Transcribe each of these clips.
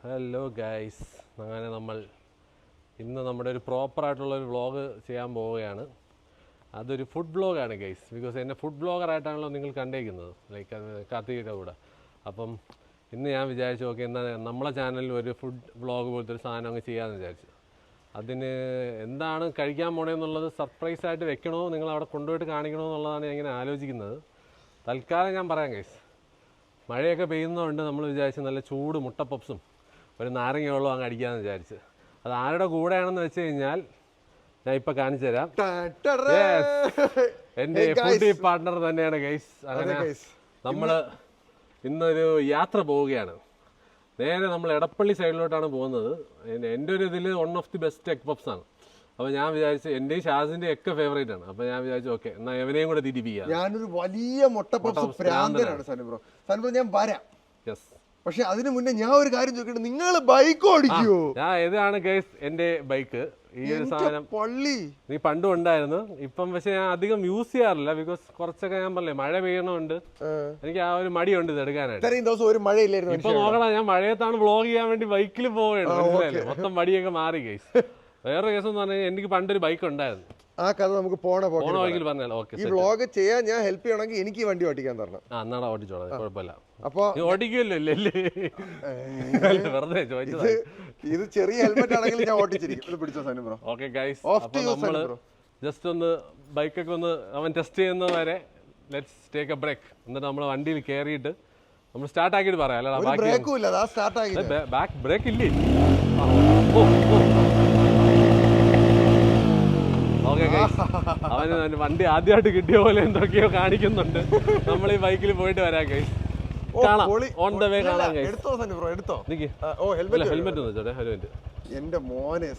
Hello guys, അങ്ങനെ ഇന്ന് നമ്മുടെ ഒരു പ്രോപ്പറായിട്ടുള്ളൊരു വ്ളോഗ് ചെയ്യാൻ പോവുകയാണ്. അതൊരു ഫുഡ് വ്ളോഗാണ് ഗൈസ്. ബിക്കോസ് എന്നെ ഫുഡ് വ്ളോഗറായിട്ടാണല്ലോ നിങ്ങൾ കണ്ടേക്കുന്നത്, ലൈക്ക് അത് കാർത്തികയുടെ കൂടെ. അപ്പം ഇന്ന് ഞാൻ വിചാരിച്ചു, ഓക്കെ എന്നാൽ നമ്മളെ ചാനലിൽ ഒരു ഫുഡ് വ്ളോഗ് പോലത്തെ ഒരു സാധനം അങ്ങ് ചെയ്യാമെന്ന് വിചാരിച്ചു. അതിന് എന്താണ് കഴിക്കാൻ പോണേന്നുള്ളത് സർപ്രൈസായിട്ട് വെക്കണോ, നിങ്ങൾ അവിടെ കൊണ്ടുപോയിട്ട് കാണിക്കണോ എന്നുള്ളതാണ് ഞാൻ ഇങ്ങനെ ആലോചിക്കുന്നത്. തൽക്കാലം ഞാൻ പറയാം ഗൈസ്, മഴയൊക്കെ പെയ്യുന്നതുകൊണ്ട് നമ്മൾ വിചാരിച്ച് നല്ല ചൂട് മുട്ട പപ്സും ഒരു നാരങ്ങ വെള്ളം അങ്ങ് അടിക്കാമെന്ന് വിചാരിച്ച്. അത് ആരുടെ കൂടെയാണെന്ന് വെച്ച് കഴിഞ്ഞാൽ ഞാൻ ഇപ്പം കാണിച്ചു തരാം. എൻ്റെ ഫുഡ് പാർട്ട്ണർ തന്നെയാണ് ഗൈസ്. അങ്ങനെ നമ്മൾ ഇന്നൊരു യാത്ര പോവുകയാണ്. നേരെ നമ്മൾ എടപ്പള്ളി സൈഡിലോട്ടാണ് പോകുന്നത്. എൻ്റെ ഒരു ഇതിൽ one of the best egg puffs ആണ്. അപ്പോൾ ഞാൻ വിചാരിച്ചു, എൻ്റെയും ഷാസിൻ്റെ ഒക്കെ ഫേവറേറ്റ് ആണ്. അപ്പോൾ ഞാൻ വിചാരിച്ചു, ഓക്കെ എന്നാൽ എവനെയും കൂടെ തിരിപ്പിക്കാം. ഞാനൊരു വലിയ മുട്ട പപ്സ് പ്രാന്തനാണ് സനുബ്രോ. ഞാൻ വരാം. യെസ്, പക്ഷെ അതിനു മുന്നേ ഞാൻ ഒരു കാര്യം ചോദിക്കട്ടെ, നിങ്ങൾ ബൈക്ക് ഓടിക്കുവോ? ഇതാണ് ഗൈസ് എൻ്റെ ബൈക്ക്. ഈ ഒരു സാധനം പള്ളി നീ പണ്ടും ഉണ്ടായിരുന്നു. ഇപ്പം പക്ഷെ ഞാൻ അധികം യൂസ് ചെയ്യാറില്ല. ബിക്കോസ് കുറച്ചൊക്കെ ഞാൻ പറഞ്ഞേ മഴ പെയ്യണോണ്ട് എനിക്ക് ആ ഒരു മടിയുണ്ട് ഇത് എടുക്കാനായിട്ട്. ഇത്രയും ദിവസം ഒരു മഴയില്ലായിരുന്നു. ഇപ്പൊ നോക്കണം, ഞാൻ മഴയത്താണ് വ്ളോഗ് ചെയ്യാൻ വേണ്ടി ബൈക്കിൽ പോവുകയാണ്. മനസ്സിലായില്ലേ? മൊത്തം മടിയൊക്കെ മാറി ഗൈസ്. വേറൊരു കേസ് എന്ന് പറഞ്ഞാൽ എനിക്ക് പണ്ടൊരു ബൈക്ക് ഉണ്ടായിരുന്നു. ആ കഥ നമുക്ക് പോണ വഴിയിൽ പറഞ്ഞാൽ ഓക്കെ. ഈ വ്ളോഗ് ചെയ്യാൻ ഞാൻ ഹെൽപ്പ് ചെയ്യണമെങ്കിൽ എനിക്ക് വണ്ടി ഓടിക്കാൻ തരണം. എന്നാടാ ഓടിച്ചോളാം, കുഴപ്പമില്ല. അപ്പൊ ഓടിക്കുമല്ലോ അല്ലേ? വെറുതെ ചോദിച്ചത്. ഇത് ചെറിയ ഹെൽമെറ്റ് ആണെങ്കിൽ ഞാൻ ഓടിച്ചിരിക്കും. പിടിച്ചോ സനുബ്രോ. ഓക്കെ ഗൈസ്, നമ്മള് ജസ്റ്റ് ഒന്ന് ബൈക്കൊക്കെ ഒന്ന് അവൻ ടെസ്റ്റ് ചെയ്യുന്നവരെ ലെറ്റ്സ് ടേക്ക് എ ബ്രേക്ക്. എന്നിട്ട് നമ്മൾ വണ്ടിയിൽ കയറിയിട്ട് നമ്മൾ സ്റ്റാർട്ട് ആക്കിയിട്ട് പറയാം. അല്ലടാ ബാക്ക് ബ്രേക്ക് ഇല്ലേ? ഓക്കെ ഗൈസ്, അവന് വണ്ടി ആദ്യമായിട്ട് കിട്ടിയ പോലെ എന്തൊക്കെയോ കാണിക്കുന്നുണ്ട്. നമ്മൾ ഈ ബൈക്കിൽ പോയിട്ട് വരാം ഗൈസ്. കാണാം, ഓൺ ദ വേ കാണാം ഗൈസ്. ഹെൽമെറ്റ് വെച്ചോട്ടെ. ഹെൽമെറ്റ് എന്റെ മോനെ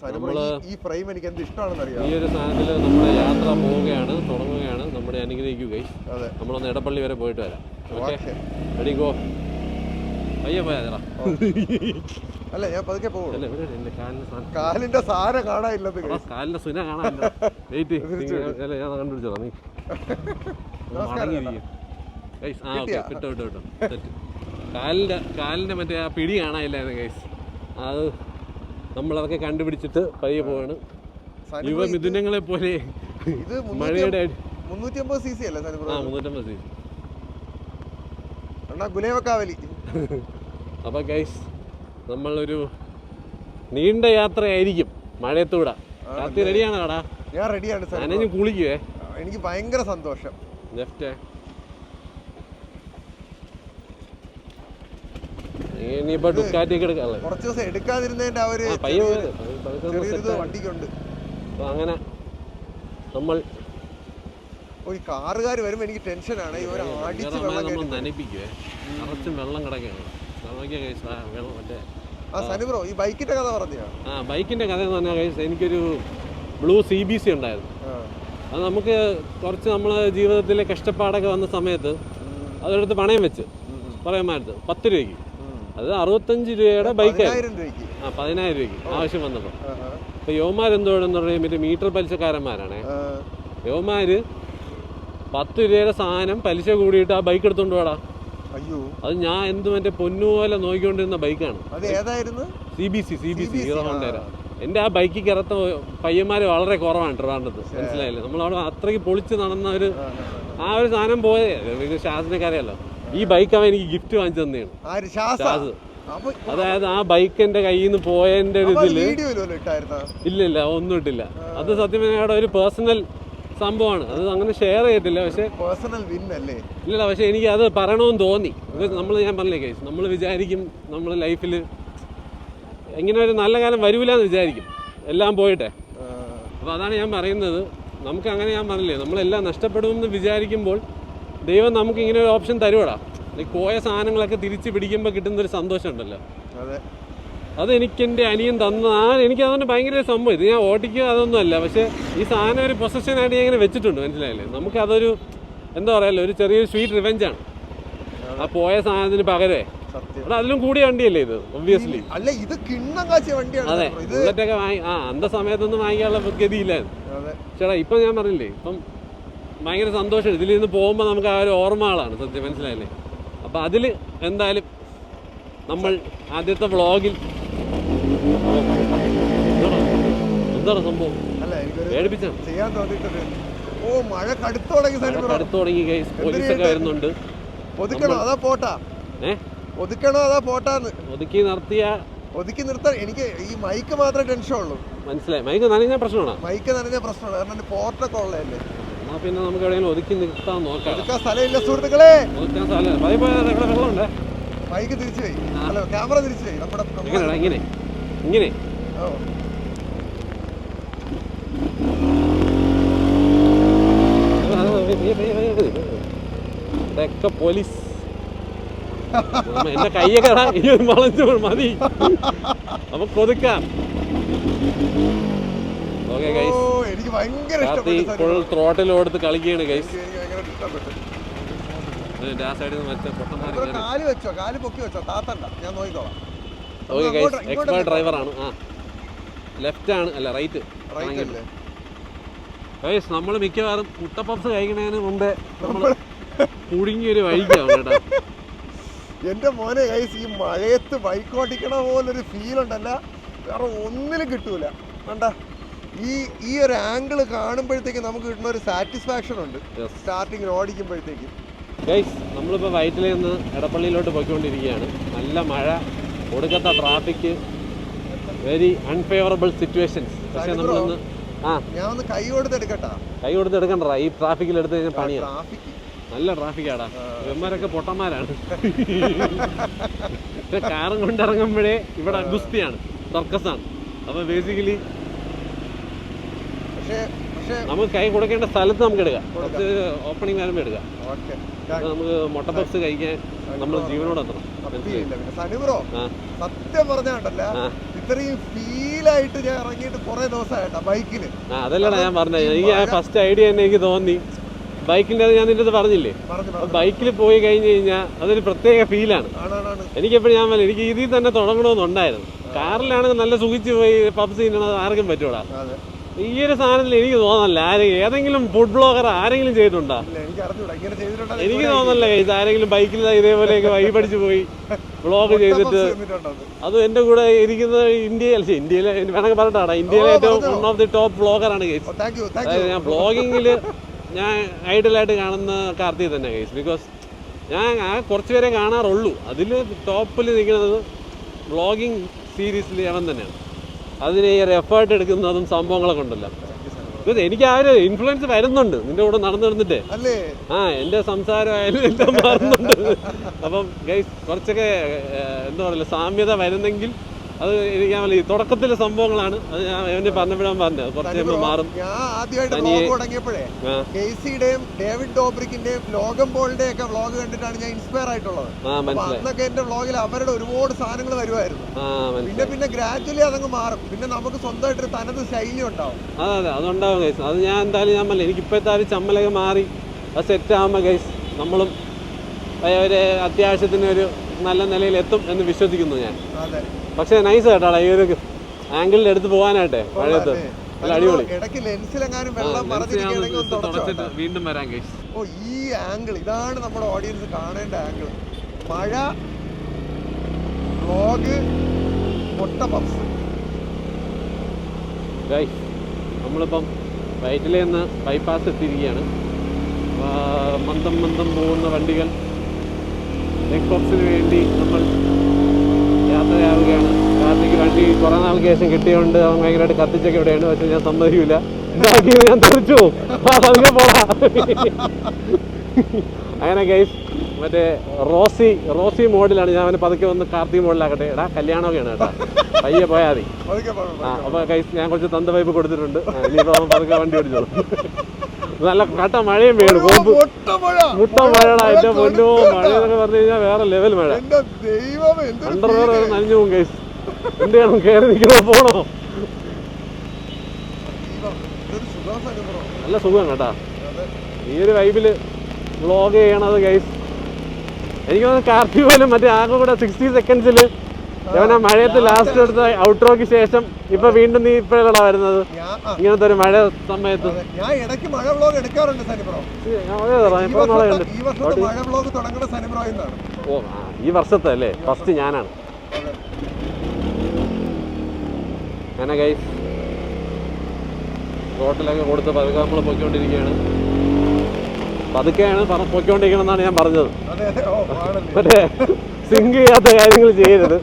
ഈ ഫ്രെയിം എനിക്ക് എന്ത് ഇഷ്ടമാണെന്ന് അറിയാം. ഈ ഒരു സാധനത്തിൽ നമ്മുടെ യാത്ര പോവുകയാണ്, തുടങ്ങുകയാണ്. നമ്മുടെ അനുഗ്രഹിക്കൂ ഗൈസ്. നമ്മളൊന്ന് എടപ്പള്ളി വരെ പോയിട്ട് വരാം. Okay, ready go. അയ്യോ പോയാ. അല്ല ഞാൻ പതുക്കെ പോകും. കാലിന്റെ സാര കാണാനില്ലത്, കാലിന്റെ സുന കാണാനില്ല. വെയിറ്റ്, ഞാൻ കണ്ടുപിടിച്ചോളാം. നീ കിട്ടും. കാലിന്റെ മറ്റേ ആ പിടി കാണാനില്ലായിരുന്നു ഗൈസ്. അത് നമ്മളതൊക്കെ കണ്ടുപിടിച്ചിട്ട് പയ്യെ പോവാണ്. യുവ മിഥുനങ്ങളെ പോലെ മഴയുടെ 350cc അല്ലേ? 350cc. ഗുലേവക്കാവലി. അപ്പൊ ഗൈസ്, നമ്മളൊരു നീണ്ട യാത്രയായിരിക്കും മഴയത്തൂടെ. രാത്രി റെഡിയാണോ കടാ? ഞാൻ റെഡിയാണ്. ഞാനും കുളിക്കുവേ. എനിക്ക് ഭയങ്കര സന്തോഷം. ലെഫ്റ്റ് ഇനിയിപ്പോ ഡുക്കാറ്റിയൊക്കെ എടുക്കാല്ലേ? കുറച്ച് ദിവസം എടുക്കാതിരുന്നതിന്റെ ആ ഒരു വണ്ടിക്കുണ്ട്. അങ്ങനെ നമ്മൾ ഒരു കാറുകാർ വരുമ്പോ എനിക്ക് ടെൻഷനാണ്. ഇവർ അടിച്ച് നനപ്പിക്കുവേ. നിറച്ചും വെള്ളം കിടക്കുകയാണ്. സനുബ്രോ, ഈ ബൈക്കിന്റെ കഥ പറഞ്ഞോ? ബൈക്കിന്റെ കഥ എന്ന് പറഞ്ഞാൽ ഗൈസ്, എനിക്കൊരു ബ്ലൂ CBC ഉണ്ടായിരുന്നു. അത് നമുക്ക് കുറച്ച് നമ്മളെ ജീവിതത്തിലെ കഷ്ടപ്പാടൊക്കെ വന്ന സമയത്ത് അതെടുത്ത് പണയം വെച്ച് പറയാമായിരുന്നു 10 രൂപയ്ക്ക്. അത് 65 രൂപയുടെ ബൈക്കായിരുന്നു. 10,000 രൂപയ്ക്ക് ആവശ്യം വന്നപ്പോൾ. ഇപ്പൊ യോമാരെന്തോടെന്ന് പറയുമ്പോൾ മറ്റേ മീറ്റർ പലിശക്കാരന്മാരാണേ. യോമാര് 10 രൂപയുടെ സാധനം പലിശ കൂടിയിട്ട് ആ ബൈക്ക് എടുത്തോണ്ട് പോടാ. അത് ഞാൻ എന്ത് മറ്റേ പൊന്നുപോലെ നോക്കിക്കൊണ്ടിരുന്ന ബൈക്കാണ്. CBC ഹീറോ ഹോണ്ടയുടെ. എൻ്റെ ആ ബൈക്കിൽ കയറത്ത പയ്യന്മാർ വളരെ കുറവാണ് ട്രിവാൻഡ്രത്ത്. മനസ്സിലായില്ലേ? നമ്മളവിടെ അത്രയ്ക്ക് പൊളിച്ച് നടന്ന ഒരു സാധനം പോയത് ഷാസിനൊക്കെ അറിയാലോ. ഈ ബൈക്ക് അവൻ എനിക്ക് ഗിഫ്റ്റ് വാങ്ങിച്ചു തന്നെയാണ് ഷാസ്. അതായത് ആ ബൈക്ക് എന്റെ കയ്യിൽ നിന്ന് പോയതിന്റെ ഒരു ഇതില് ഇല്ല ഒന്നും ഇട്ടില്ല. അത് സത്യം പറഞ്ഞാൽ ഒരു പേഴ്സണൽ സംഭവമാണ്. അത് അങ്ങനെ ഷെയർ ചെയ്തിട്ടില്ല. പക്ഷെ ഇല്ല, പക്ഷെ എനിക്ക് അത് പറയണമെന്ന് തോന്നി. ഞാൻ പറഞ്ഞില്ലേ കേസ്, നമ്മൾ വിചാരിക്കും നമ്മൾ ലൈഫിൽ എങ്ങനെ ഒരു നല്ല കാലം വരൂലെന്ന് വിചാരിക്കും, എല്ലാം പോയിട്ടെ. അപ്പോൾ അതാണ് ഞാൻ പറയുന്നത്. നമുക്ക് അങ്ങനെ ഞാൻ പറഞ്ഞില്ലേ, നമ്മളെല്ലാം നഷ്ടപ്പെടുമെന്ന് വിചാരിക്കുമ്പോൾ ദൈവം നമുക്ക് ഇങ്ങനെ ഒരു ഓപ്ഷൻ തരുവടാ. ഈ പോയ സാധനങ്ങളൊക്കെ തിരിച്ച് പിടിക്കുമ്പോൾ കിട്ടുന്നൊരു സന്തോഷം ഉണ്ടല്ലോ. അത് എനിക്കെൻ്റെ അനിയൻ തന്നതാണ്. എനിക്ക് അതുകൊണ്ട് ഭയങ്കര സംഭവം. ഇത് ഞാൻ ഓടിക്കുക അതൊന്നും അല്ല, പക്ഷേ ഈ സാധനം ഒരു പൊസഷനായിട്ട് ഞാൻ ഇങ്ങനെ വെച്ചിട്ടുണ്ട്. മനസ്സിലായില്ലേ? നമുക്കതൊരു എന്താ പറയല്ലോ, ഒരു ചെറിയൊരു സ്വീറ്റ് റിവെഞ്ചാണ്. ആ പോയ സാധനത്തിന് പകരമേ അതിലും കൂടിയ വണ്ടിയല്ലേ ഇത്? ഒബ്വിയസ്ലി അതെ. ബുള്ളറ്റൊക്കെ അന്ത സമയത്തൊന്നും വാങ്ങിക്കാനുള്ള ഗതിയില്ലായിരുന്നു. ചേട്ടാ ഇപ്പം ഞാൻ പറഞ്ഞില്ലേ, ഇപ്പം ഭയങ്കര സന്തോഷം. ഇതിൽ നിന്ന് പോകുമ്പോൾ നമുക്ക് ആ ഒരു ഓർമ്മകളാണ് സത്യം. മനസ്സിലായില്ലേ? അപ്പോൾ അതിൽ എന്തായാലും നമ്മൾ ആദ്യത്തെ വ്ളോഗിൽ എന്താണ് സംഭവം? അല്ല എനിക്കൊരു പേടിപ്പിച്ചാ ചെയ്യാൻ തോന്നിയിട്ടൊരു ഓ മഴ കടുത്തു തുടങ്ങി സാധനം അടുത്ത് തുടങ്ങി ഗൈസ്. പോലീസൊക്കെ വരുന്നുണ്ട്. ഒതുക്കണോ അതാ പോട്ടാ? ഒതുക്കണോ അതാ പോട്ടാന്ന്? ഒതുക്കി നിർത്തിയ ഒതുക്കി നിർത്താൻ എനിക്ക് ഈ മൈക്ക് മാത്രമേ ടെൻഷൻ ഉള്ളൂ. മനസ്സിലായി. മൈക്ക് നനഞ്ഞ പ്രശ്നമാണ്. മൈക്ക് നനഞ്ഞ പ്രശ്നമാണ്. കാരണം പോർട്ടൊക്കെ ഉള്ളതല്ലേ. എന്നാ പിന്നെ നമുക്ക് എവിടെയെങ്കിലും ഒതുക്കി നിർത്താൻ നോക്കാം. ഒതുക്കാൻ സ്ഥലമില്ല സുഹൃത്തുക്കളെ. ഒതുക്കാൻ സ്ഥലം വെള്ളമുണ്ട്. മൈക്ക് തിരിച്ചു പോയി. അല്ല ക്യാമറ തിരിച്ചു പോയി. നമ്മുടെ ഇങ്ങനെ ഇങ്ങനെ ഇതൊക്കെ പോലീസ്. എന്റെ കൈയൊക്കെ വളഞ്ഞു മതി. നമുക്ക് ഒതുക്കാം. Okay guys. എനിക്ക് ഭയങ്കര ഫുൾ ത്രോട്ടിൽ കൊടുത്ത് കളിക്കുകയാണ് ഗൈസ്. കാല് വെച്ചോ, കാല് പൊക്കി വെച്ചോ, താത്തണ്ട, ഞാൻ നോക്കിക്കോളാം. Okay guys. എക്സ്പേർട്ട് ഡ്രൈവറാണ്. ലെഫ്റ്റ് ആണ്, അല്ല റൈറ്റ്. ഗൈസ് നമ്മൾ മിക്കവാറും മുട്ട പപ്സ് കഴിക്കുന്നതിന് മുമ്പേ കുടുങ്ങിയൊരു വഴിക്കാവും കേട്ടോ. എന്റെ മോനെ ഗൈസ്, ഈ മഴയത്ത് ബൈക്ക് ഓടിക്കണ പോലൊരു ഫീൽ ഉണ്ടല്ല, വേറെ ഒന്നിലും കിട്ടൂല. കണ്ട ഈ ഒരു ആംഗിൾ കാണുമ്പോഴത്തേക്ക് നമുക്ക് കിട്ടുന്ന ഒരു സാറ്റിസ്ഫാക്ഷൻ ഉണ്ട് സ്റ്റാർട്ടിങ്ങിൽ ഓടിക്കുമ്പോഴത്തേക്ക്. ഗൈസ് നമ്മളിപ്പോൾ വൈറ്റിൽ നിന്ന് എടപ്പള്ളിയിലോട്ട് പോയിക്കൊണ്ടിരിക്കുകയാണ്. നല്ല മഴ, ഒടുക്കത്ത ട്രാഫിക്, വെരി അൺഫേവറബിൾ സിറ്റുവേഷൻസ്. പക്ഷെ നമ്മളൊന്ന് ഞാൻ ഒന്ന് കൈ കൊടുത്തെടുക്കട്ടാ. കൈ കൊടുത്തെടുക്കണ്ട, ഈ ട്രാഫിക്കിൽ എടുത്ത് കഴിഞ്ഞാൽ പണിയാണ്. നല്ല ട്രാഫിക്കാടാ. ഇവന്മാരൊക്കെ പൊട്ടന്മാരാണ്. കാറും കൊണ്ടിറങ്ങുമ്പോഴേ ഇവിടെ ഗുസ്തിയാണ്, സർക്കസാണ്. അപ്പൊ ബേസിക്കലി നമുക്ക് കൈ കൊടുക്കേണ്ട സ്ഥലത്ത് നമുക്ക് എടുക്കാം. കുറച്ച് ഓപ്പണിംഗ് വരുമ്പോൾ എടുക്കാം. നമുക്ക് മുട്ട പപ്സ് കഴിക്കാൻ നമ്മൾ ജീവനോട് എത്തണം. സത്യം പറഞ്ഞാണ്ടല്ല, ഇത്രയും ഫീലായിട്ട് ഞാൻ ഇറങ്ങിയിട്ട് കുറെ ദിവസമായിട്ടാ ബൈക്കില്. അതല്ലടാ ഞാൻ പറഞ്ഞത്. എനിക്ക് ഫസ്റ്റ് ഐഡിയ തന്നെ എനിക്ക് തോന്നി ബൈക്കിൻ്റെ. അത് ഞാൻ നിന്റെ അടുത്ത് പറഞ്ഞില്ലേ, ബൈക്കിൽ പോയി കഴിഞ്ഞ് കഴിഞ്ഞാൽ അതൊരു പ്രത്യേക ഫീലാണ്. എനിക്കെപ്പോഴും എനിക്ക് ഇതിൽ തന്നെ തുടങ്ങണമെന്നുണ്ടായിരുന്നു. കാറിലാണെങ്കിൽ നല്ല സുഖിച്ച് പോയി പബ്സ് തിന്നണത് ആർക്കും പറ്റൂടാ. ഈ ഒരു സാധനത്തിൽ എനിക്ക് തോന്നല്ല ഏതെങ്കിലും ഫുഡ് ബ്ലോഗർ ആരെങ്കിലും ചെയ്തിട്ടുണ്ടോ? എനിക്ക് തോന്നല്ല ഇത് ആരെങ്കിലും ബൈക്കിൽ ഇതേപോലെയൊക്കെ വൈബടിച്ച് പോയി വ്ളോഗ് ചെയ്തിട്ട്. അതും എൻ്റെ കൂടെ ഇരിക്കുന്ന ഇന്ത്യയിലെ വേണമെങ്കിൽ പറഞ്ഞിട്ടാണ്, ഇന്ത്യയിലെ ഏറ്റവും വൺ ഓഫ് ദി ടോപ്പ് വ്ളോഗറാണ് ഗൈസ്. അതായത് ഞാൻ വ്ളോഗിങ്ങിൽ ഞാൻ ഐഡലായിട്ട് കാണുന്ന കാർത്തിക് തന്നെ ഗൈസ്. ബിക്കോസ് ഞാൻ കുറച്ച് പേരെ കാണാറുള്ളൂ. അതിൽ ടോപ്പിൽ നിൽക്കുന്നത് വ്ളോഗിങ് സീരീസിൽ അവൻ തന്നെയാണ്. അതിന് ഈ ഒരു എഫേർട്ട് എടുക്കുന്നതും സംഭവങ്ങളൊക്കെ ഉണ്ടല്ലോ. ബിക്കോസ് എനിക്ക് ആ ഒരു ഇൻഫ്ലുവൻസ് വരുന്നുണ്ട് നിന്റെ കൂടെ നടന്നിരുന്നിട്ടേ. എൻ്റെ സംസാരമായാലും എല്ലാം മാറുന്നുണ്ട്. അപ്പം ഗൈസ് കുറച്ചൊക്കെ എന്താ പറയുക സാമ്യത വരുന്നെങ്കിൽ അത് എനിക്ക് തുടക്കത്തിലെ സംഭവങ്ങളാണ്. അത് ഞാൻ എന്നെ പറഞ്ഞപ്പോഴാൻ പറഞ്ഞത് കുറച്ച് മാറും. ഞാൻ ആദ്യമായിട്ട് വ്ലോഗ് തുടങ്ങിയപ്പോഴേ കേസിയുടെയും ഡേവിഡ് ഡോബ്രിക്കിന്റെയും ലോഗൻ പോളിന്റെയും ഒക്കെ വ്ലോഗ് കണ്ടിട്ടാണ് ഞാൻ ഇൻസ്പയർ ആയിട്ടുള്ളത്. അന്നൊക്കെ എന്റെ വ്ലോഗിൽ അവരുടെ ഒരുപാട് സാധനങ്ങൾ വരുമായിരുന്നു. പിന്നെ ഗ്രാജുവലി അതങ്ങ് മാറും. പിന്നെ നമുക്ക് സ്വന്തമായിട്ടൊരു തനത് ശൈലി ഉണ്ടാവും. അതെ അതുണ്ടാവും ഗൈസ്. അത് ഞാൻ എന്തായാലും ഞാൻ പറഞ്ഞില്ല, എനിക്കിപ്പോഴത്തെ ആ ഒരു ചമ്മലൊക്കെ മാറി അത് സെറ്റ് ആകുമ്പോൾ ഗൈസ് നമ്മളും ഒരു അത്യാവശ്യത്തിന് ഒരു നല്ല നിലയിൽ എത്തും എന്ന് വിശ്വസിക്കുന്നു ഞാൻ. പക്ഷെ നൈസ് കേട്ടാടാ ഈ ഒരു ആംഗിളിൽ എടുത്ത് പോകാനായിട്ടെ മഴയത്ത്. നല്ല അടിപൊളി. വീണ്ടും വരാൻ ഗൈസ്. ഓ ഈ ആംഗിൾ ഇതാണ് നമ്മുടെ ഓഡിയൻസ് കാണേണ്ട ആംഗിൾ. മഴ, വ്ലോഗ്, മുട്ട പപ്സ്. ഗൈസ് നമ്മളിപ്പം വൈറ്റിൽ നിന്ന് ബൈപ്പാസ് എത്തിയിരിക്കുകയാണ്. മന്ദം മന്ദം പോകുന്ന വണ്ടികൾ ലെഗ് പപ്സിന് വേണ്ടി നമ്മൾ യാത്രയാവുകയാണ്. കാർത്തിക്ക് വണ്ടി കുറെ നാൾക്ക് ശേഷം കിട്ടിയോണ്ട് അവൻ ഭയങ്കരമായിട്ട് കത്തിച്ചൊക്കെ ഇവിടെയാണ്. പക്ഷെ ഞാൻ സമ്മതിക്കില്ല, ഞാൻ തെറിച്ചു പോകും. അതിനെ പോടാ. അങ്ങനെ ഗൈസ് മറ്റേ റോസി മോഡിലാണ് ഞാൻ അവന് പതുക്കെ വന്ന് കാർത്തിക് മോഡിലാക്കട്ടെ. എടാ കല്യാണമൊക്കെയാണ് കേട്ടാ, പയ്യെ പോയാൽ മതി. അപ്പൊ ഗൈസ് ഞാൻ കുറച്ച് തന്ത പൈപ്പ് കൊടുത്തിട്ടുണ്ട്. ഇനിയിപ്പോ അവൻ പതുക്കെ വണ്ടി ഓടിച്ചോളും. നല്ല കട്ട മഴയും വേണം. മുട്ട മഴടാ എന്റെ പൊന്നോ. മഴ എന്നൊക്കെ പറഞ്ഞു കഴിഞ്ഞാൽ വേറെ ലെവൽ മഴ. അണ്ടർവെയർ നനഞ്ഞു പോകും ഗൈസ്. എന്താണ് കയറി നിൽക്കുന്നത്? പോണോ? നല്ല സുഖമാണ് കേട്ടാ ഈ ഒരു വൈബില് വ്ളോഗ് ചെയ്യണത് ഗൈസ്. എനിക്ക് തോന്നുന്നു കാർത്തി പോലും മറ്റേ ആകെ കൂടെ 60 സെക്കൻഡ്സിൽ ഞാൻ മഴയത്ത് ലാസ്റ്റ് എടുത്ത ഔട്ട്രോക്ക് ശേഷം ഇപ്പൊ വീണ്ടും നീ ഇപ്പോഴാണ് വരുന്നത് ഇങ്ങനത്തെ ഒരു മഴ സമയത്ത്. ഞാൻ ഇടയ്ക്ക് മഴ വ്ളോഗ് എടുക്കാറുണ്ട് സനിബ്രോ. ഓ ഈ വർഷത്തെ അല്ലേ ഫസ്റ്റ് ഞാനാണ്. അങ്ങനെ ഗൈസ് റോട്ടിലൊക്കെ കൊടുത്ത് പതുക്കെ നമ്മൾ പൊയ്ക്കൊണ്ടിരിക്കുകയാണ്. പതുക്കെയാണ് പൊയ്ക്കൊണ്ടിരിക്കണം എന്നാണ് ഞാൻ പറഞ്ഞത്. മറ്റേ സിങ്ക് ചെയ്യാത്ത കാര്യങ്ങൾ ചെയ്യരുത്,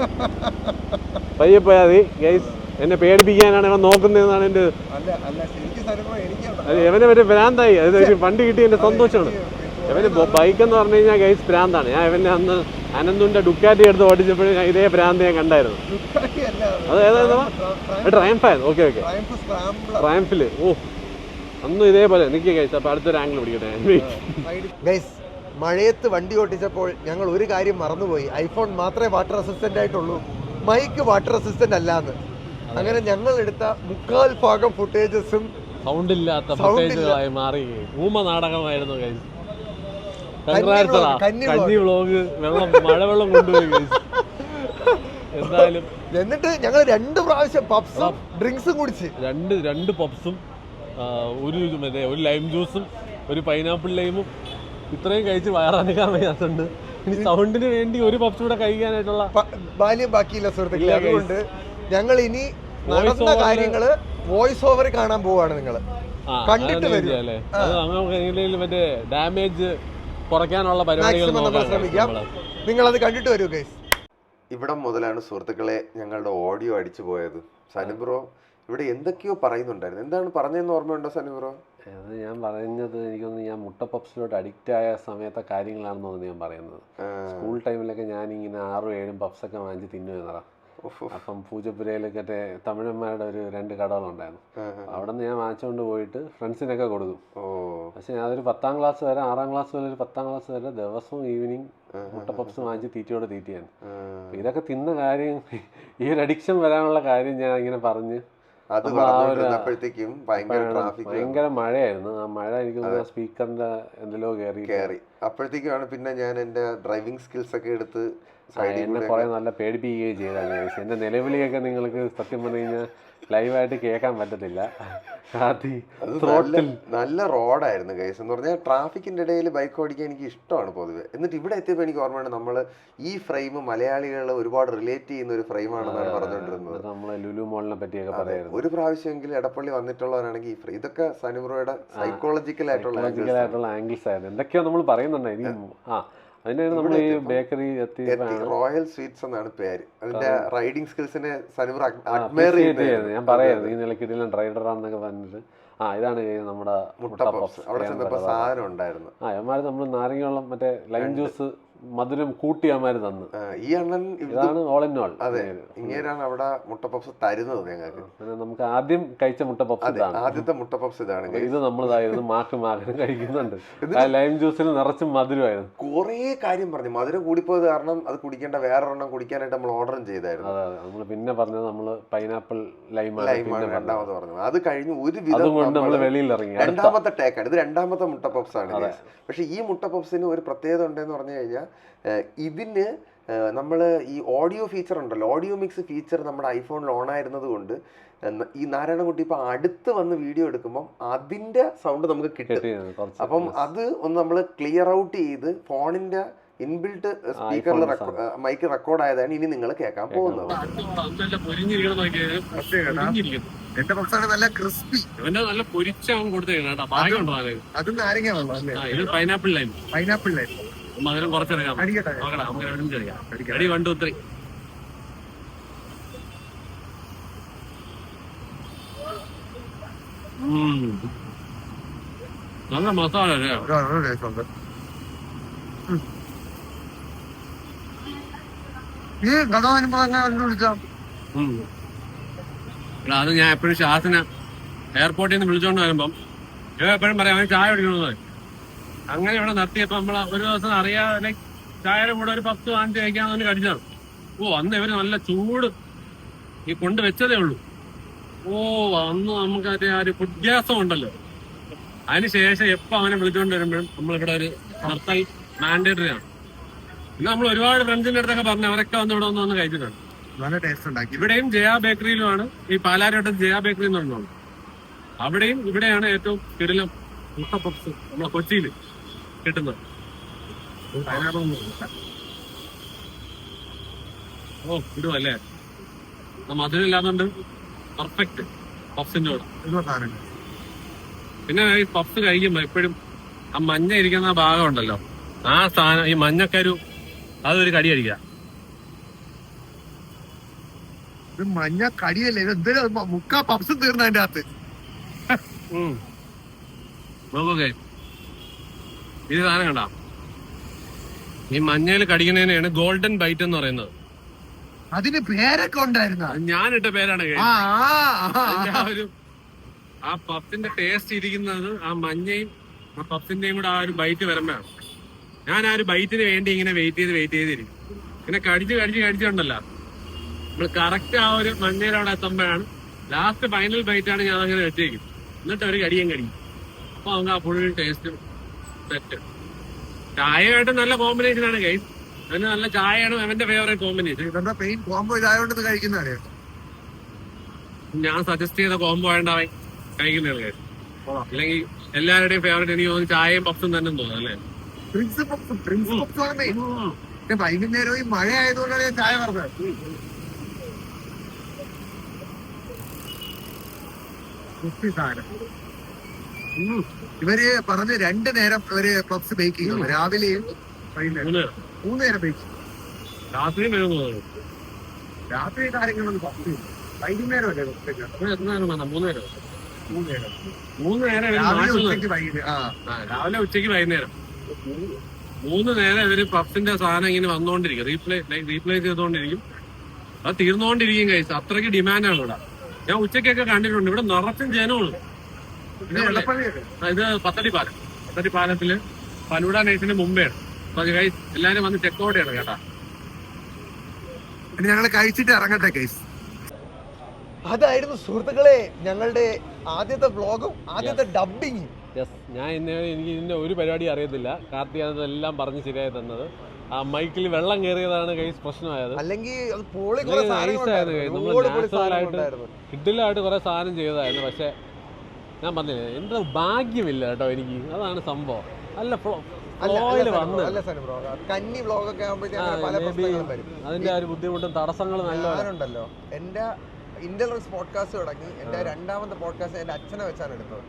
പയ്യെ പോയാൽ മതി ഗൈസ്. എന്നെ പേടിപ്പിക്കാനാണ് ഇവൻ നോക്കുന്നതെന്നാണ് എൻ്റെ. ഇവനെ ഒരു ഭ്രാന്തായി. അത് വണ്ടി കിട്ടിയതിൻ്റെ സന്തോഷമാണ്. ഇവന് ബൈക്ക് എന്ന് പറഞ്ഞു കഴിഞ്ഞാൽ ഗൈസ് ഭ്രാന്താണ്. ഞാൻ ഇവനെ അന്ന് അനന്തുൻ്റെ ഡുക്കാറ്റി എടുത്ത് ഓടിച്ചപ്പോഴും ഞാൻ ഇതേ ഭ്രാന്ത് ഞാൻ കണ്ടായിരുന്നു. അത് ഏതാ ട്രയംഫായിരുന്നു. Okay okay ട്രയംഫില്. ഓ അന്നും ഇതേപോലെ നിൽക്കുക ഗൈസ്. അപ്പോൾ അടുത്തൊരു ആംഗിൾ പിടിക്കട്ടെ ഗൈസ്. മഴയത്ത് വണ്ടി ഓടിച്ചപ്പോൾ ഞങ്ങൾ ഒരു കാര്യം മറന്നുപോയി. ഐഫോൺ മാത്രമേ വാട്ടർ അസിസ്റ്റന്റ് ആയിട്ടുള്ളൂ, മൈക്ക് വാട്ടർ അസിസ്റ്റന്റ് അല്ലാന്ന്. അങ്ങനെ ഞങ്ങൾ എടുത്ത 3/4 ഭാഗം ഫുട്ടേജസും സൗണ്ട് ഇല്ലാത്ത ഫുട്ടേജുകളായി മാറി. ഊമ നാടകമായിരുന്നു ഗൈസ്. കഞ്ഞി വ്ളോഗ്, മഴവെള്ളം കൊണ്ടുപോയി ഗൈസ്. എന്തായാലും എന്നിട്ട് ഞങ്ങൾ 2 പ്രാവശ്യം പപ്സും ഡ്രിങ്ക്സും കുടിച്ച് രണ്ട് പപ്സും ഒരു ലൈം ജ്യൂസും ഒരു പൈനാപ്പിൾ ലൈമും ഇത്രയും കഴിച്ച് വയറനക്കാൻ വയ്യാത്തുണ്ട്. ഇനി സൗണ്ടിന് വേണ്ടി ഒരു പപ്സ് കൂടെ കഴിക്കാനായിട്ടുള്ള ബാല്യം ബാക്കിയില്ല സുഹൃത്തുക്കളെ. അതുകൊണ്ട് ഞങ്ങൾ ഇനി നടന്ന കാര്യങ്ങള് വോയിസ് ഓവർ കാണാൻ പോവാണ്. നിങ്ങൾ കണ്ടിട്ട് വരില്ലേ? മറ്റേ ഡാമേജ് കുറയ്ക്കാനുള്ള പരിപാടികൾ ശ്രമിക്കാം. നിങ്ങൾ അത് കണ്ടിട്ട് വരൂ ഗൈസ്. ഇവിടം മുതലാണ് സുഹൃത്തുക്കളെ ഞങ്ങളുടെ ഓഡിയോ അടിച്ചു പോയത്. സനുബ്രോ ഇവിടെ എന്തൊക്കെയോ പറയുന്നുണ്ടായിരുന്നു. എന്താണ് പറഞ്ഞതെന്ന് ഓർമ്മയുണ്ടോ സനുബ്രോ? അത് ഞാൻ പറയുന്നത് എനിക്കൊന്ന് ഞാൻ മുട്ട പപ്സിലോട്ട് അഡിക്റ്റ് ആയ സമയത്തെ കാര്യങ്ങളാണെന്ന് തോന്നുന്നു ഞാൻ പറയുന്നത്. സ്കൂൾ ടൈമിലൊക്കെ ഞാനിങ്ങനെ 6-7 പപ്സൊക്കെ വാങ്ങിച്ച് തിന്നുവെന്നറ. അപ്പം പൂജപ്പുരയിലൊക്കെ തമിഴന്മാരുടെ ഒരു 2 കടകളുണ്ടായിരുന്നു. അവിടെ നിന്ന് ഞാൻ വാങ്ങിച്ചുകൊണ്ട് പോയിട്ട് ഫ്രണ്ട്സിനൊക്കെ കൊടുക്കും. പക്ഷെ ഞാനൊരു 10ാം ക്ലാസ് വരെ 6ാം ക്ലാസ് വരെ ഒരു 10ാം ക്ലാസ് വരെ ദിവസവും ഈവനിങ് മുട്ട പപ്സ് വാങ്ങിച്ച് തീറ്റിയാണ്. ഇതൊക്കെ തിന്ന കാര്യം, ഈ ഒരു അഡിക്ഷൻ വരാനുള്ള കാര്യം ഞാൻ ഇങ്ങനെ പറഞ്ഞ് ഭയങ്കര മഴയായിരുന്നു. ആ മഴ എനിക്ക് സ്പീക്കറിന്റെ എന്തെല്ലോ കയറി. അപ്പോഴത്തേക്കാണ് പിന്നെ ഞാൻ എന്റെ ഡ്രൈവിംഗ് സ്കിൽസ് ഒക്കെ എടുത്ത് എന്നെ കുറെ നല്ല പേടിപ്പിക്കുകയും ചെയ്താണ്. എന്റെ നിലവിളിയൊക്കെ നിങ്ങൾക്ക് സത്യം പറഞ്ഞു കഴിഞ്ഞാൽ ലൈവായിട്ട് കേൾക്കാൻ പറ്റത്തില്ല. നല്ല റോഡായിരുന്നു ഗൈസ്. എന്ന് പറഞ്ഞാൽ ട്രാഫിക്കിന്റെ ഇടയിൽ ബൈക്ക് ഓടിക്കാൻ എനിക്ക് ഇഷ്ടമാണ് പൊതുവെ. എന്നിട്ട് ഇവിടെ എത്തിയപ്പോൾ എനിക്ക് ഓർമ്മയാണ് നമ്മൾ ഈ ഫ്രെയിം മലയാളികൾ ഒരുപാട് റിലേറ്റ് ചെയ്യുന്ന ഒരു ഫ്രെയിമാണെന്നാണ് പറഞ്ഞുകൊണ്ടിരുന്നത്. നമ്മളെ ലുലു മോളിനെ പറ്റിയൊക്കെ പറയായിരുന്നു. ഒരു പ്രാവശ്യമെങ്കിലും എടപ്പള്ളി വന്നിട്ടുള്ളവരാണെങ്കിൽ ഈ ഫ്രെയിം ഇതൊക്കെ സനുബ്രോയുടെ സൈക്കോളജിക്കൽ ആയിട്ടുള്ള ആംഗിൾസ് ആയിരുന്നു. എന്തൊക്കെയോ നമ്മൾ പറയുന്നുണ്ടായിരുന്നു. അതിനാണ് നമ്മൾ ഈ ബേക്കറി റോയൽ സ്വീറ്റ്സ് എന്നാണ് പേര്. അതിന്റെ റൈഡിംഗ് സ്കിൽസിനെ ഞാൻ പറയായിരുന്നു. ഈ നിലക്കിടയിലും റൈഡറാണെന്നൊക്കെ പറഞ്ഞിട്ട് ഇതാണ് നമ്മുടെ മുട്ട പപ്സ്. അവിടെ ചെന്നപ്പോ സാധനം ഉണ്ടായിരുന്നു. അവന്മാര് നമ്മൾ നാരങ്ങ വെള്ളം മറ്റേ ലൈം ജ്യൂസ് മധുരം കൂട്ടി അവന്മാര് തന്നു. ഈ അണ്ണൻ ഇതാണ് ഓൾ ഇൻ ഓൾ. അതെ, ഇങ്ങനെയാണ് അവിടെ മുട്ട പപ്സ് തരുന്നത് ഞങ്ങൾക്ക്. നമുക്ക് ആദ്യം കഴിച്ച മുട്ട പപ്സ് ആദ്യത്തെ മുട്ട പപ്സ് ഇതാണ്. ഇത് നമ്മളതായിരുന്നു മാക്കം കഴിക്കുന്നുണ്ട്. ലൈം ജ്യൂസിൽ നിറച്ചും മധുരമായിരുന്നു. കുറേ കാര്യം പറഞ്ഞു. മധുരം കൂടിപ്പോയത് കാരണം അത് കുടിക്കേണ്ട വേറൊരെണ്ണം കുടിക്കാനായിട്ട് നമ്മൾ ഓർഡറും ചെയ്തായിരുന്നു. അതെ, നമ്മൾ പിന്നെ പറഞ്ഞത് നമ്മള് പൈനാപ്പിൾ ലൈമാണ് രണ്ടാമത് പറഞ്ഞത്. അത് കഴിഞ്ഞ് ഒരു വിധം നമ്മൾ വെളിയിൽ ഇറങ്ങി. രണ്ടാമത്തെ ടേക്കാണ് ഇത്. രണ്ടാമത്തെ മുട്ട പപ്സ് ആണ്. പക്ഷെ ഈ മുട്ട പപ്സിന് ഒരു പ്രത്യേകത ഉണ്ടെന്ന് പറഞ്ഞു കഴിഞ്ഞാൽ ഇതിന് നമ്മൾ ഈ ഓഡിയോ ഫീച്ചർ ഉണ്ടല്ലോ, ഓഡിയോ മിക്സ് ഫീച്ചർ നമ്മുടെ ഐഫോണിൽ ഓൺ ആയിരുന്നത് കൊണ്ട് ഈ നാരായണൻകുട്ടി ഇപ്പൊ അടുത്ത് വന്ന് വീഡിയോ എടുക്കുമ്പോൾ അതിന്റെ സൗണ്ട് നമുക്ക് കിട്ടും. അപ്പം അത് ഒന്ന് നമ്മൾ ക്ലിയർ ഔട്ട് ചെയ്ത് ഫോണിന്റെ ഇൻബിൽട്ട് സ്പീക്കറിൽ മൈക്ക് റെക്കോർഡ് ആയതാണ് ഇനി നിങ്ങൾ കേൾക്കാൻ പോകുന്നത്. എന്റെ പപ്സാണ് നല്ല ക്രിസ്പി. നല്ല പൊരിച്ചാണ് കൊടുത്തേക്കണം. അതും നാരങ്ങ വെള്ളം. ഇത് പൈനാപ്പിൾ ലൈം. മധുരം കുറച്ചെടുക്കാം. അടി 1 2 3. നല്ല മസാല അല്ലേ? അത് ഞാൻ എപ്പോഴും ഷാസിനെ എയർപോർട്ടിൽ നിന്ന് വിളിച്ചോണ്ട് വരുമ്പം എപ്പോഴും പറയാം അവൻ ചായ കുടിക്കണമെന്ന്. അങ്ങനെ ഇവിടെ നിർത്തിയപ്പോ നമ്മൾ ഒരു ദിവസം അറിയാതെ ചായയുടെ കൂടെ ഒരു പപ്സ് വാങ്ങിച്ച് കഴിക്കാൻ വേണ്ടി കടിച്ചതാണ്. അന്ന് ഇവര് നല്ല ചൂട് ഈ കൊണ്ട് വെച്ചതേ ഉള്ളൂ. അന്ന് നമുക്ക് മറ്റേ ആ ഒരു ഫുഡ് ഗ്യാസം ഉണ്ടല്ലോ. അതിനുശേഷം എപ്പോ അവനെ വിളിച്ചോണ്ട് വരുമ്പോഴും നമ്മളിവിടെ ഒരു നിർത്തൽ മാൻഡേറ്ററി ആണ്. പിന്നെ നമ്മൾ ഒരുപാട് ഫ്രണ്ട്സിന്റെ അടുത്തൊക്കെ പറഞ്ഞു അവരൊക്കെ വന്ന് ഇവിടെ വന്ന് കഴിച്ചിട്ടുണ്ട്. നല്ല ടേസ്റ്റ് ഉണ്ടാക്കി. ഇവിടെയും ജയ ബേക്കറിയിലുമാണ് ഈ പാലാരോട്ടം ജയ ബേക്കറി എന്ന് പറഞ്ഞത്. അവിടെയും ഇവിടെയാണ് ഏറ്റവും കിടിലം മുട്ട പപ്സ് നമ്മളെ കൊച്ചിയിൽ കിട്ടുന്നത്. ഇടുവല്ലേ? മധുരം ഇല്ലാത്തോണ്ട് പെർഫെക്റ്റ് പഫ്സിന്റെ കൂടെ. പിന്നെ ഈ പഫ്സ് കഴിക്കുമ്പോ എപ്പോഴും ആ മഞ്ഞ ഇരിക്കുന്ന ഭാഗം ഉണ്ടല്ലോ, ആ സാധനം ഈ മഞ്ഞക്കരു അതൊരു കടി അടിക്കുക. മഞ്ഞ കടിയല്ലേ ഇത്, മുക്കാ പപ്സ് തീർന്ന അതിന്റെ അകത്ത്. നോക്കേ ഇത് സാധനം കണ്ട, ഈ മഞ്ഞയിൽ കടിക്കുന്നതിനെയാണ് ഗോൾഡൻ ബൈറ്റ് എന്ന് പറയുന്നത്. അതിന് പേരൊക്കെ ഉണ്ടായിരുന്ന ഞാനിട്ട പേരാണ്. ആ പഫിന്റെ ടേസ്റ്റ് ഇരിക്കുന്നത് ആ മഞ്ഞയും ആ പഫിന്റെയും കൂടെ ആ ഒരു ബൈറ്റ് വരുമ്പോഴാണ്. ഞാൻ ആ ഒരു ബൈറ്റിന് വേണ്ടി ഇങ്ങനെ വെയിറ്റ് ചെയ്തിരിക്കും. പിന്നെ കടിച്ചുണ്ടല്ലോ നമ്മൾ കറക്റ്റ് ആ ഒരു മഞ്ഞയിലവിടെ എത്തുമ്പോഴാണ് ലാസ്റ്റ് ഫൈനൽ ബൈറ്റാണ് ഞാൻ അങ്ങനെ വെച്ചേക്കും. എന്നിട്ട് ഒരു കടിയും കടിക്കും. അപ്പൊ നമുക്ക് ആ ഫുൾ ടേസ്റ്റ് സെറ്റ്. ചായയായിട്ട് നല്ല കോമ്പിനേഷൻ ആണ് ഗൈസ്. അതിന് നല്ല ചായയാണ് അവന്റെ ഫേവറേറ്റ് കോമ്പിനേഷൻ. മെയിൻ കോംബോ ഇതായോണ്ട് കഴിക്കുന്നതാണ് ഞാൻ സജസ്റ്റ് ചെയ്ത കോംബോ ആയിട്ടാണ് കഴിക്കുന്നത് ഗൈസ്. അല്ലെങ്കിൽ എല്ലാവരുടെയും ഫേവറേറ്റ് എനിക്ക് തോന്നുന്നു ചായയും പഫ്സും തന്നെ തോന്നുന്നു അല്ലേ? വൈകുന്നേരം ഈ മഴ ആയതുകൊണ്ടാണ് ഞാൻ ചായ പറഞ്ഞത്. ഇവര് പറഞ്ഞ് 2 നേരം ഇവര് പഫ്സ് ബേക്ക് ചെയ്യും, രാവിലെയും 3 നേരം ബേക്ക് ചെയ്യും. രാത്രി കാര്യങ്ങളൊന്നും പഫ്സ് ചെയ്യും, വൈകുന്നേരം അല്ലേ? 3 നേരം രാവിലെ ഉച്ചയ്ക്ക് വൈകുന്നേരം 3 നേരം ഇവര് പഫ്സിന്റെ സാധനം ഇങ്ങനെ വന്നോണ്ടിരിക്കും, റീപ്ലേസ് ചെയ്തോണ്ടിരിക്കും. അത് തീർന്നുകൊണ്ടിരിക്കും കഴിച്ചു. അത്രയ്ക്ക് ഡിമാൻഡാണ് ഇവിടെ. ഞാൻ ഉച്ചക്കൊക്കെ കണ്ടിട്ടുണ്ട്, ഇവിടെ നിറച്ചും ജനമാണ്. ഇത് പത്തടി പാലത്തില് ഫലൂഡ നൈറ്റിന് മുമ്പേയാണ്. അപ്പൊ ഗൈസ് എല്ലാരും വന്ന് ചെക്കൗട്ട് ചെയ്യണം കേട്ടാ. ഞങ്ങൾ കഴിച്ചിട്ട് ഇറങ്ങട്ടെ ഗൈസ്. അതായിരുന്നു സുഹൃത്തുക്കളെ ഞങ്ങളുടെ ആദ്യത്തെ വ്ലോഗും ആദ്യത്തെ ഡബിങ്ങും. ഞാൻ എനിക്ക് ഇതിന്റെ ഒരു പരിപാടി അറിയത്തില്ല. കാർത്തിക് എല്ലാം പറഞ്ഞ് ശരിയായി തന്നത്. ആ മൈക്കിൽ വെള്ളം കയറിയതാണ് ഗൈസ് പ്രശ്നമായത്. അല്ലെങ്കിൽ കിഡിലായിട്ട് കുറെ സാധനം ചെയ്തതായിരുന്നു. പക്ഷെ ഞാൻ പറഞ്ഞില്ലേ, എന്റെ ഭാഗ്യമില്ല കേട്ടോ എനിക്ക്. അതാണ് സംഭവം. അതിന്റെ ഒരു ബുദ്ധിമുട്ടും തടസ്സങ്ങളും നല്ലോണ്ടല്ലോ. എന്റെ ഇന്റർനെറ്റ് പോഡ്കാസ്റ്റ് തുടങ്ങി. എന്റെ 2ാമത്തെ പോഡ്കാസ്റ്റ് എന്റെ അച്ഛനെ വെച്ചാണ് എടുത്തത്.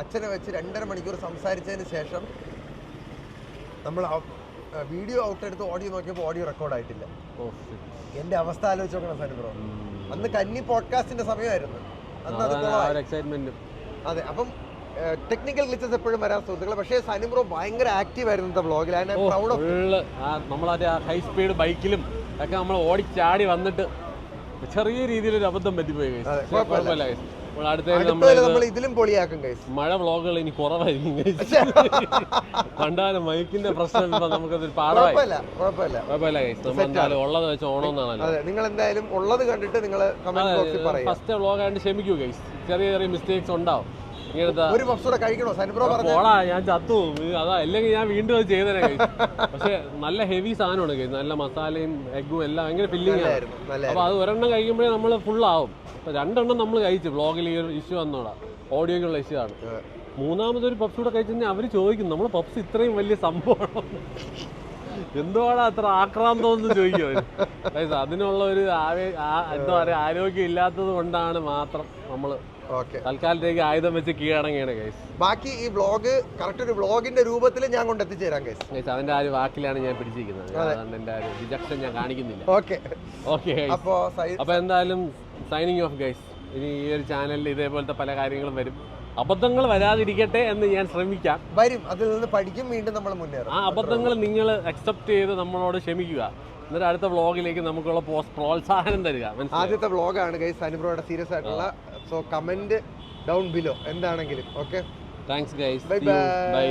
അച്ഛനെ വെച്ച് 2.5 മണിക്കൂർ സംസാരിച്ചതിന് ശേഷം നമ്മൾ വീഡിയോ ഔട്ട് എടുത്ത് ഓഡിയോ നോക്കിയപ്പോൾ ഓഡിയോ റെക്കോർഡ് ആയിട്ടില്ല. എന്റെ അവസ്ഥ ആലോചിച്ച് നോക്കണം സനു ബ്രോ. അന്ന് കന്നി പോഡ്കാസ്റ്റിന്റെ സമയമായിരുന്നു. അതെ, അപ്പം ടെക്നിക്കൽ ഗ്ലിച്ചസ് എപ്പോഴും വരാൻ സുഹൃത്തുക്കളെ. പക്ഷേ സനു ബ്രോ ഭയങ്കര ആക്റ്റീവ് ആയിരുന്നു വ്ലോഗിൽ. നമ്മളെ ഹൈ സ്പീഡ് ബൈക്കിലും ഒക്കെ നമ്മൾ ഓടിച്ചാടി വന്നിട്ട് ചെറിയ രീതിയിലൊരു അബദ്ധം പറ്റിപ്പോയി. ഇതിലും പൊളിയാക്കും. മഴ വ്ലോഗുകൾ ഇനി കുറവായിരിക്കും. പണ്ടാലും മൈക്കിന്റെ പ്രശ്നം നമുക്കത് പാടമായി. ഉള്ളത് വെച്ച് ഓണമെന്നാണല്ലോ. നിങ്ങൾ എന്തായാലും ഉള്ളത് കണ്ടിട്ട് നിങ്ങൾ ഫസ്റ്റ് വ്ലോഗ് ആയിട്ട് ക്ഷമിക്കൂ ഗൈസ്. ചെറിയ ചെറിയ മിസ്റ്റേക്സ് ഉണ്ടാവും. ഒരു പഫ്സ് കഴിക്കണോ സനുബ്രോ? ഞാൻ ചത്തു. അതാ, അല്ലെങ്കിൽ ഞാൻ വീണ്ടും അത് ചെയ്തേനെ കഴിച്ചു. പക്ഷെ നല്ല ഹെവി സാധനമാണ് കഴിച്ചത്. നല്ല മസാലയും എഗ്ഗും എല്ലാം ഭയങ്കര ഫില്ലിംഗ് ആണ്. അപ്പൊ അത് ഒരെണ്ണം കഴിക്കുമ്പോഴേ നമ്മൾ ഫുൾ ആവും. അപ്പൊ 2 എണ്ണം നമ്മൾ കഴിച്ചു. വ്ലോഗിൽ ഈ ഒരു ഇഷ്യൂ വന്നോടാ, ഓഡിയോക്കുള്ള ഇഷ്യൂ ആണ്. 3ാമതൊരു പഫ്സ് കൂടെ കഴിച്ചു കഴിഞ്ഞാൽ അവര് ചോദിക്കും, നമ്മള് പഫ്സ് ഇത്രയും വലിയ സംഭവമാണോ, എന്തുവാണ് അത്ര ആക്രാന്തമെന്ന് ചോദിക്കും അവര്. അതിനുള്ള ഒരു എന്താ പറയാ, ആരോഗ്യം ഇല്ലാത്തത് കൊണ്ടാണ് മാത്രം നമ്മള് തൽക്കാലത്തേക്ക് ആയുധം വെച്ച് കീഴടങ്ങിയാണ് ഗൈസ്. ബാക്കി ഈ വ്ലോഗ് കറക്റ്റ് ഒരു വ്ലോഗിന്റെ രൂപത്തിൽ ഞാൻ കൊണ്ടെത്തിച്ചേരാം ഗൈസ്. അതിന്റെ ആ ഒരു വാക്കിലാണ് ഞാൻ പിടിച്ചിരിക്കുന്നത്. എന്റെ ആ ഒരു റിജക്ഷൻ ഞാൻ കാണിക്കുന്നില്ല. ഓക്കെ അപ്പൊ എന്തായാലും സൈനിങ് ഓഫ് ഗൈസ്. ഇനി ഈ ഒരു ചാനലിൽ ഇതേപോലത്തെ പല കാര്യങ്ങളും വരും. അബദ്ധങ്ങൾ വരാതിരിക്കട്ടെ എന്ന് ഞാൻ ശ്രമിക്കാം. വരും, അതിൽ നിന്ന് പഠിക്കും, വീണ്ടും നമ്മൾ മുന്നേറും. ആ അബദ്ധങ്ങൾ നിങ്ങൾ അക്സെപ്റ്റ് ചെയ്ത് നമ്മളോട് ക്ഷമിക്കുക. എന്നിട്ട് അടുത്ത വ്ലോഗിലേക്ക് നമുക്കുള്ള പ്രോത്സാഹനം തരിക. ആദ്യത്തെ വ്ലോഗാണ് ഗൈസ് സനുബ്രോയുടെ സീരിയസ് ആയിട്ടുള്ള. സോ കമന്റ് ഡൗൺ ബിലോ എന്താണെങ്കിലും. Okay, thanks guys. ബൈ.